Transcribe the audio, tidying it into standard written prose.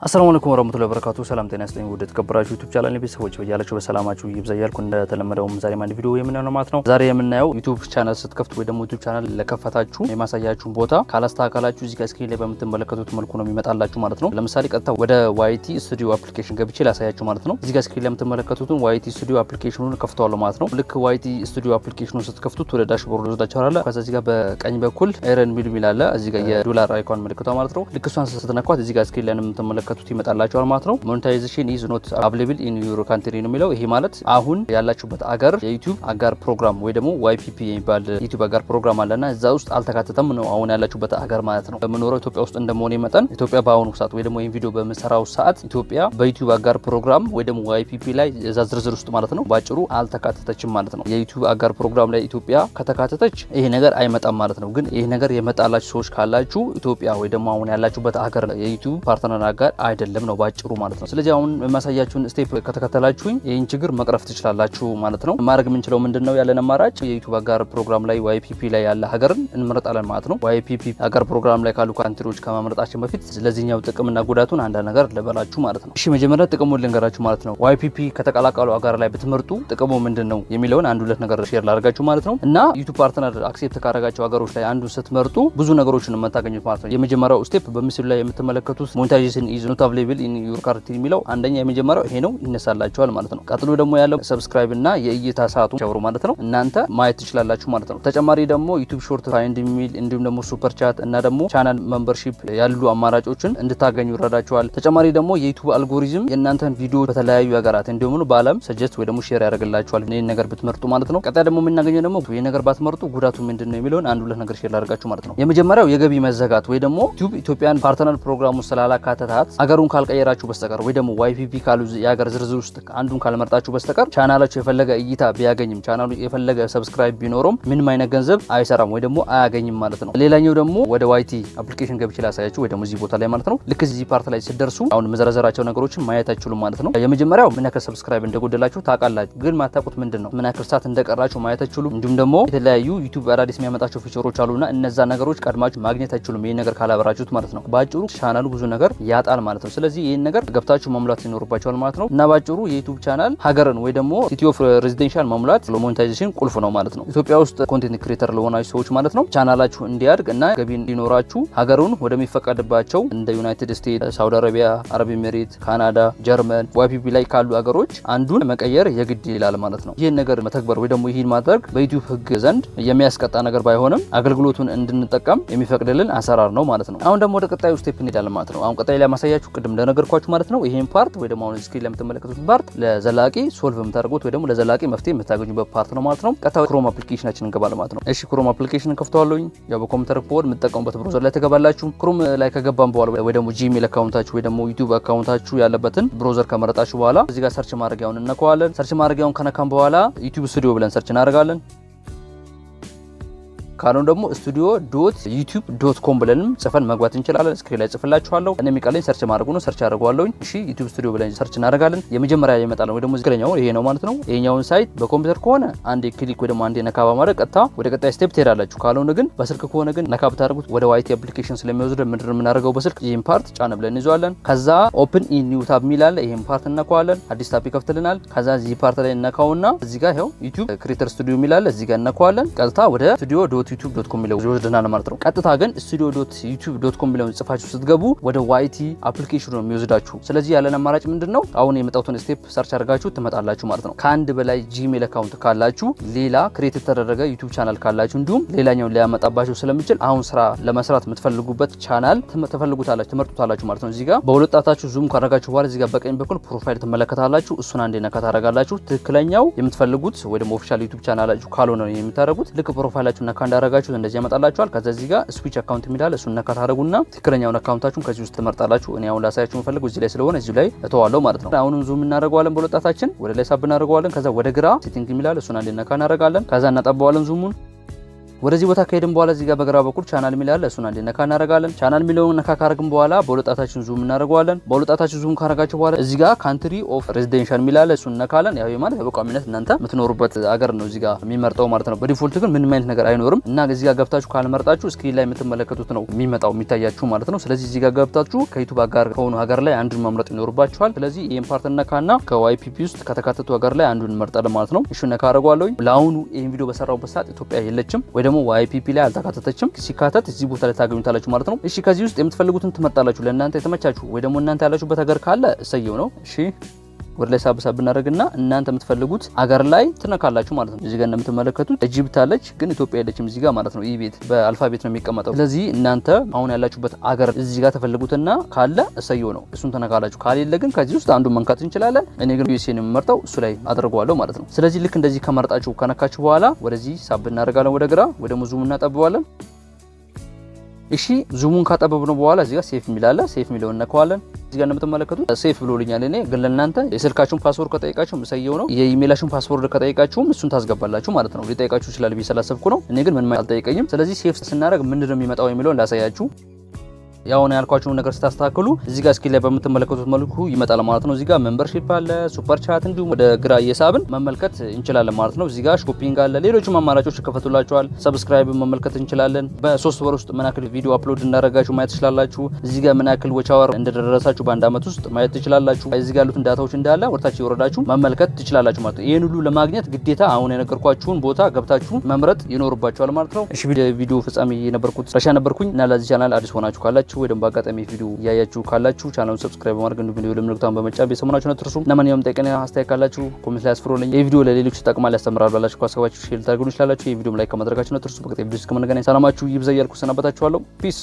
አሰላሙ አለይኩም ወራህመቱላሂ ወበረካቱ። ሰላም ጤና ይስጥልኝ ውድ የተከበራችሁ ዩቲዩብ ቻናል ቤተሰቦች በያላችሁ በሰላማችሁ ይብዛ እያልኩ እንደተለመደው ዛሬ አንድ ቪዲዮ የምናየው ማለት ነው። ዛሬ የምናየው ዩቲዩብ ቻናል ስትከፍቱ ወይ ደግሞ ዩቲዩብ ቻናል ለከፈታችሁ የማሳያችሁን ቦታ ካላስተካከላችሁ እዚህ ጋር ስክሪን ላይ በምትመለከቱት መልኩ ነው የሚመጣላችሁ ማለት ነው። ለምሳሌ ቀጥታ ወደ ዋይቲ ስቱዲዮ አፕሊኬሽን ገብቼ ላሳያችሁ ማለት ነው። እዚህ ጋር ስክሪን ላይ የምትመለከቱትን ዋይቲ ስቱዲዮ አፕሊኬሽኑን ከፍተዋለሁ ማለት ነው። ልክ ዋይቲ ስቱዲዮ አፕሊኬሽኑን ስትከፍቱት ወደ ዳሽቦርድ ወስዳችኋል። ከዛ እዚህ ጋር በቀኝ በኩል ኤረን ሚል አለ። እዚህ ጋር የዶላር አይኮን ምልክቷ ማለት ነው። ልክ እሷን ስትነኳት እዚህ ጋር ስክሪን ላይ የምትመለከቱት ይመጣላችኋል ማለት ነው። ሞኔታይዜሽን ኢዝ ኖት አቬሌብል ኢን ዩር ካንትሪ ነው የሚለው። ይሄ ማለት አሁን ያላችሁበት አገር የዩቲዩብ አጋር ፕሮግራም ወይ ደግሞ ዋይፒፒ የሚባል ዩቲዩብ አጋር ፕሮግራም አለና እዛ ውስጥ አልተካተተም ነው አሁን ያላችሁበት አገር ማለት ነው። በመኖረው ኢትዮጵያ ውስጥ እንደመሆነ መጠን ኢትዮጵያ በአሁኑ ሰዓት ወይ ደግሞ ይሄን ቪዲዮ በመሰራው ሰዓት ኢትዮጵያ በዩቲዩብ አጋር ፕሮግራም ወይ ደግሞ ዋይፒፒ ላይ እዛ ዝርዝር ውስጥ ማለት ነው ባጭሩ አልተካተተችም ማለት ነው። የዩቲዩብ አጋር ፕሮግራም ላይ ኢትዮጵያ ከተካተተች ይሄ ነገር አይመጣም ማለት ነው። ግን ይሄ ነገር የመጣላችሁ ሰዎች ካላችሁ ኢትዮጵያ ወይ ደግሞ አሁን ያላችሁበት አገር የዩቲዩብ ፓርትነር አጋር አይደለም ነው ባጭሩ ማለት ነው። ስለዚህ አሁን የማሳያችሁን ስቴፕ ከተከተላችሁኝ ይህን ችግር መቅረፍ ትችላላችሁ ማለት ነው። ማድረግ የምንችለው ምንድነው ያለን አማራጭ የዩቲዩብ አጋር ፕሮግራም ላይ ዋይፒፒ ላይ ያለ ሀገርን እንመርጣለን ማለት ነው። ዋይፒፒ አጋር ፕሮግራም ላይ ካሉ ካንትሪዎች ከማምረጣችን በፊት ስለዚህኛው ጥቅምና ጉዳቱን አንድ ነገር ልበላችሁ ማለት ነው። እሺ መጀመሪያ ጥቅሙን ልንገራችሁ ማለት ነው። ዋይፒፒ ከተቀላቀሉ አጋር ላይ ብትመርጡ ጥቅሙ ምንድነው የሚለውን አንድ ሁለት ነገር ሼር ላደርጋችሁ ማለት ነው። እና ዩቲዩብ ፓርትነር አክሴፕት ካደረጋቸው ሀገሮች ላይ አንዱ ስትመርጡ ብዙ ነገሮችን የምታገኙት ማለት ነው። የመጀመሪያው ስቴፕ በምስሉ ላይ የምትመለከቱት ሞኔታይዜሽን ኢዝ ኖት አቬሌብል ኢን ዩር ካንትሪ የሚለው አንደኛ የመጀመሪያው ይሄ ነው ይነሳላችኋል ማለት ነው። ቀጥሎ ደግሞ ያለው ሰብስክራይብ እና የእይታ ሰዓቱ ጨምሩ ማለት ነው። እናንተ ማየት ትችላላችሁ ማለት ነው። ተጨማሪ ደግሞ ዩቲዩብ ሾርት ፋይንድ የሚል እንዲሁም ደግሞ ሱፐር ቻት እና ደግሞ ቻናል ሜምበርሺፕ ያሉ አማራጮችን እንድታገኙ ይረዳችኋል። ተጨማሪ ደግሞ የዩቲዩብ አልጎሪዝም የእናንተን ቪዲዮ በተለያዩ ሀገራት እንዲሁም በዓለም ሰጀስት ወይ ደግሞ ሼር ያደርግላችኋል ይሄን ነገር ብትመርጡ ማለት ነው። ቀጣይ ደግሞ የምናገኘው ደግሞ ይሄን ነገር ባትመርጡ ጉዳቱ ምንድነው የሚለውን አንድ ሁለት ነገር ሼር ላደርጋችሁ ማለት ነው። የመጀመሪያው የገቢ መዘጋት ወይ ደግሞ ዩቲዩብ ኢትዮጵያን ፓርትነር ፕሮግራሙ ስላላካተታት አገሩን ካልቀየራችሁ በስተቀር ወይ ደግሞ ዋይፒፒ ካሉ የሀገር ዝርዝር ውስጥ አንዱን ካልመርጣችሁ በስተቀር ቻናላችሁ የፈለገ እይታ ቢያገኝም ቻናሉ የፈለገ ሰብስክራይብ ቢኖርም ምንም አይነት ገንዘብ አይሰራም ወይ ደግሞ አያገኝም ማለት ነው። ሌላኛው ደግሞ ወደ ዋይቲ አፕሊኬሽን ገብቼ ላሳያችሁ ወይ ደግሞ እዚህ ቦታ ላይ ማለት ነው። ልክ እዚህ ፓርት ላይ ሲደርሱ አሁን መዘረዘራቸው ነገሮችን ማየት አይችሉም ማለት ነው። የመጀመሪያው ምን ያክል ሰብስክራይብ እንደጎደላችሁ ታውቃላችሁ፣ ግን ማታውቁት ምንድነው ምን ያክል ሰዓት እንደቀራችሁ ማየት አይችሉም። እንዲሁም ደግሞ የተለያዩ ዩቲዩብ አዳዲስ የሚያመጣቸው ፊቸሮች አሉና እነዛ ነገሮች ቀድማችሁ ማግኘት አይችሉም ይሄን ነገር ካላበራችሁት ማለት ነው። ባጭሩ ቻናሉ ብዙ ነገር ያጣል ማለት ነው። ስለዚህ ይሄን ነገር ገብታችሁ መሙላት ይኖርባችኋል ማለት ነው። እና ባጭሩ የዩቲዩብ ቻናል ሀገርን ወይ ደግሞ ሲቲ ኦፍ ሬዚደንሻል መሙላት ለሞኔታይዜሽን ቁልፍ ነው ማለት ነው። ኢትዮጵያ ውስጥ ኮንቴንት ክሬተር ለሆናችሁ ሰዎች ማለት ነው ቻናላችሁ እንዲያድግ እና ገቢ እንዲኖራችሁ ሀገሩን ወደሚፈቀድባቸው እንደ ዩናይትድ ስቴትስ፣ ሳውዲ አረቢያ፣ አረብ ኤሚሬት፣ ካናዳ፣ ጀርመን ዋይፒፒ ላይ ካሉ ሀገሮች አንዱን መቀየር የግድ ይላል ማለት ነው። ይህን ነገር መተግበር ወይ ደግሞ ይህን ማድረግ በዩቲዩብ ህግ ዘንድ የሚያስቀጣ ነገር ባይሆንም አገልግሎቱን እንድንጠቀም የሚፈቅድልን አሰራር ነው ማለት ነው። አሁን ደግሞ ወደ ቀጣዩ ስቴፕ እንሄዳለን ማለት ነው። አሁን ቀጣይ ላይ ማሳያችሁ ቅድም እንደነገርኳችሁ ማለት ነው ይሄን ፓርት ወይ ደግሞ አሁን ስክሪን ላይ የምትመለከቱት ፓርት ለዘላቂ ሶልቭ የምታደርጉት ወይ ደግሞ ለዘላቂ መፍትሄ የምታገኙበት ፓርት ነው ማለት ነው። ቀጣዩ ክሮም አፕሊኬሽናችን እንገባለን ማለት ነው። እሺ ክሮም አፕሊኬሽን ከፍተዋለሁኝ። ያው በኮምፒውተር ኮድ የምትጠቀሙበት ብሮዘር ላይ ተገባላችሁ። ክሮም ላይ ከገባን በኋላ ወይ ደግሞ ጂሜል አካውንታችሁ ወይ ደግሞ ዩቲዩብ አካውንታችሁ ያለበትን ብሮዘር ከመረጣችሁ በኋላ እዚህ ጋር ሰርች ማድረጊያውን እነካዋለን። ሰርች ማድረጊያውን ከነካን በኋላ ዩቲዩብ ስቱዲዮ ብለን ሰርች እናደርጋለን። ካሉን ደግሞ studio.youtube.com ብለንም ጽፈን መግባት እንችላለን። ስክሪን ላይ ጽፍላችኋለሁ። እኔ የሚቀለኝ ሰርች ማድረጉ ነው። ሰርች አድርጓለሁኝ። እሺ ዩቲዩብ ስቱዲዮ ብለን ሰርች እናደርጋለን። የመጀመሪያ ይመጣል ወይ ደግሞ ዝግለኛው ይሄ ነው ማለት ነው። ይሄኛውን ሳይት በኮምፒውተር ከሆነ አንዴ ክሊክ ወይ ደግሞ አንዴ ነካ በማድረግ ቀጥታ ወደ ቀጣይ ስቴፕ ትሄዳላችሁ። ካሉን ግን በስልክ ከሆነ ግን ነካ ብታደርጉት ወደ ዋይቲ አፕሊኬሽን ስለሚወስድ ምንድነው የምናደርገው በስልክ ይሄን ፓርት ጫን ብለን እንይዘዋለን። ከዛ ኦፕን ኢን ኒው ታብ ሚላል ይሄን ፓርት እናከዋለን። አዲስ ታብ ይከፍትልናል። ከዛ እዚህ ፓርት ላይ እናካውና እዚህ ጋር ይሄው ዩቲዩብ ክሬተር ስቱዲዮ ሚላል እዚህ ጋር እናከዋለን። ቀጥታ ወደ studio.youtube.com ሚለው ይወስደናል ማለት ነው። ቀጥታ ግን studio.youtube.com ብለውን ጽፋችሁ ስትገቡ ወደ ዋይቲ አፕሊኬሽኑ ነው የሚወስዳችሁ። ስለዚህ ያለን አማራጭ ምንድነው አሁን የመጣሁትን ስቴፕ ሰርች አድርጋችሁ ትመጣላችሁ ማለት ነው። ከአንድ በላይ ጂሜል አካውንት ካላችሁ ሌላ ክሬት የተደረገ ዩቲዩብ ቻናል ካላችሁ እንዲሁም ሌላኛውን ሊያመጣባችሁ ስለሚችል አሁን ስራ ለመስራት የምትፈልጉበት ቻናል ትመርጡታላችሁ ማለት ነው። እዚህ ጋር በሁለት ጣታችሁ ዙም ካደረጋችሁ በኋላ እዚህ ጋር በቀኝ በኩል ፕሮፋይል ትመለከታላችሁ። እሱን አንዴ ነካ ታደርጋላችሁ። ትክክለኛው የምትፈልጉት ወይ ደግሞ ኦፊሻል ዩቲዩብ ቻናላችሁ ካልሆነ ነው የምታደርጉት። ልክ ፕሮፋይላችሁ ነካ እንዳደረጋችሁ እንደዚህ ያመጣላችኋል። ከዛ እዚህ ጋር ስዊች አካውንት የሚላል እሱን ነካ ታደርጉና ትክክለኛውን አካውንታችሁን ከዚህ ውስጥ ትመርጣላችሁ። እኔ አሁን ላሳያችሁ የምፈልገው እዚህ ላይ ስለሆነ እዚህ ላይ እተዋለሁ ማለት ነው። አሁንም ዙም እናደርገዋለን በሁለጣታችን ወደ ላይ ሳብ እናደርገዋለን። ከዛ ወደ ግራ ሴቲንግ የሚላል እሱን አንዴ ነካ እናደርጋለን። ከዛ እናጠባዋለን ዙሙን ወደዚህ ቦታ ከሄድን በኋላ እዚህ ጋር በግራ በኩል ቻናል ሚል አለ። እሱን አንዴ ነካ እናደርጋለን። ቻናል ሚለውን ነካ ካረግን በኋላ በሁለጣታችን ዙም እናደርገዋለን። በሁለጣታችን ዙም ካረጋችሁ በኋላ እዚህ ጋር ካንትሪ ኦፍ ሬዚደንሻል ሚል አለ። እሱን ነካለን። ያው ማለት በቋሚነት እናንተ የምትኖሩበት አገር ነው እዚህ ጋር የሚመርጠው ማለት ነው። በዲፎልት ግን ምንም አይነት ነገር አይኖርም እና እዚህ ጋር ገብታችሁ ካልመርጣችሁ ስክሪን ላይ የምትመለከቱት ነው የሚመጣው የሚታያችሁ ማለት ነው። ስለዚህ እዚህ ጋር ገብታችሁ ከዩቲዩብ አጋር ከሆኑ ሀገር ላይ አንዱን መምረጥ ይኖርባችኋል። ስለዚህ ይሄን ፓርት ነካና ከዋይፒፒ ውስጥ ከተካተቱ ሀገር ላይ አንዱን እንመርጣለን ማለት ነው። እሺ ነካ አደርገዋለሁ። ለአሁኑ ይሄን ቪዲዮ በሰራሁበት ሰዓት ኢትዮጵያ የለችም ወይ ደግሞ ዋይፒፒ ላይ አልተካተተችም። ሲካተት እዚህ ቦታ ላይ ታገኙታላችሁ ማለት ነው። እሺ ከዚህ ውስጥ የምትፈልጉትን ትመርጣላችሁ። ለእናንተ የተመቻችሁ ወይ ደግሞ እናንተ ያላችሁበት ሀገር ካለ እሰየው ነው። እሺ ወደ ላይ ሳብሳብ እናደርግና እናንተ የምትፈልጉት አገር ላይ ትነካላችሁ ማለት ነው። እዚህ ጋር እንደምትመለከቱት ኢጂፕት አለች ግን ኢትዮጵያ የለችም እዚህ ጋር ማለት ነው። ይህ ቤት በአልፋቤት ነው የሚቀመጠው። ስለዚህ እናንተ አሁን ያላችሁበት አገር እዚህ ጋር ተፈልጉትና ካለ እሰየው ነው እሱን ተነካላችሁ። ካሌለ ግን ከዚህ ውስጥ አንዱን መንካት እንችላለን። እኔ ግን ዩኤስኤ ነው የምመርጠው እሱ ላይ አድርገዋለሁ ማለት ነው። ስለዚህ ልክ እንደዚህ ከመርጣችሁ ከነካችሁ በኋላ ወደዚህ ሳብ እናደርጋለን ወደ ግራ ወይ ደግሞ ዙም እናጠብዋለን። እሺ ዙሙን ካጠበብነው በኋላ እዚህ ጋር ሴፍ ሚል አለ። ሴፍ ሚለውን ነካዋለን። እዚህ ጋር እንደምትመለከቱት ሴፍ ብሎልኛል። እኔ ግን ለእናንተ የስልካችሁን ፓስወርድ ከጠይቃችሁ እሰየው ነው። የኢሜይላችሁን ፓስወርድ ከጠይቃችሁም እሱን ታስገባላችሁ ማለት ነው። ሊጠይቃችሁ ይችላል ብዬ ስላሰብኩ ነው። እኔ ግን ምንም አልጠይቀኝም። ስለዚህ ሴፍ ስናደርግ ምንድነው የሚመጣው የሚለውን ላሳያችሁ። ያው ነው ያልኳችሁ ነገር ስታስተካክሉ እዚህ ጋር ስክሪን ላይ በምትመለከቱት መልኩ ይመጣል ማለት ነው። እዚህ ጋር ሜምበርሺፕ አለ፣ ሱፐር ቻት እንዲሁም ወደ ግራ እየሳብን መመልከት እንችላለን ማለት ነው። እዚህ ጋር ሾፒንግ አለ፣ ሌሎችም አማራጮች ይከፈቱላችኋል። ሰብስክራይብ መመልከት እንችላለን። በ3 ወር ውስጥ ምን ያክል ቪዲዮ አፕሎድ እንዳደረጋችሁ ማየት ትችላላችሁ። እዚህ ጋር ምን ያክል ዎች አወር እንደደረሳችሁ በአንድ አመት ውስጥ ማየት ትችላላችሁ። እዚህ ጋር ያሉትን ዳታዎች እንዳለ ወርታችሁ ይወረዳችሁ መመልከት ትችላላችሁ ማለት ነው። ይሄን ሁሉ ለማግኘት ግዴታ አሁን የነገርኳችሁን ቦታ ገብታችሁ መምረጥ ይኖርባችኋል ማለት ነው። እሺ ቪዲዮ ፍጻሜ የነበርኩት ረሻ ነበርኩኝ እና ለዚህ ቻናል አዲስ ሆናችሁ ካላችሁ ወይ ደግሞ በአጋጣሚ ቪዲዮ ያያችሁ ካላችሁ ቻናሉን ሰብስክራይብ በማድረግ እንዲሁም ቪዲዮ ለምልክታውን በመጫን ቤተሰቦናችሁን አትርሱ። ለማንኛውም ጠይቀና አስተያየት ካላችሁ ኮሜንት ላይ አስፍሩልኝ። ይህ ቪዲዮ ለሌሎች ይጠቅማል ያስተምራል ባላችሁ ካሰባችሁ ሼር ታደርጉ ይችላላችሁ። ይህ ቪዲዮ ላይ ከማድረጋችሁ አትርሱ። በቀጣይ ቪዲዮ እስከምንገናኝ ሰላማችሁ ይብዛ እያልኩ ሰናበታችኋለሁ። ፒስ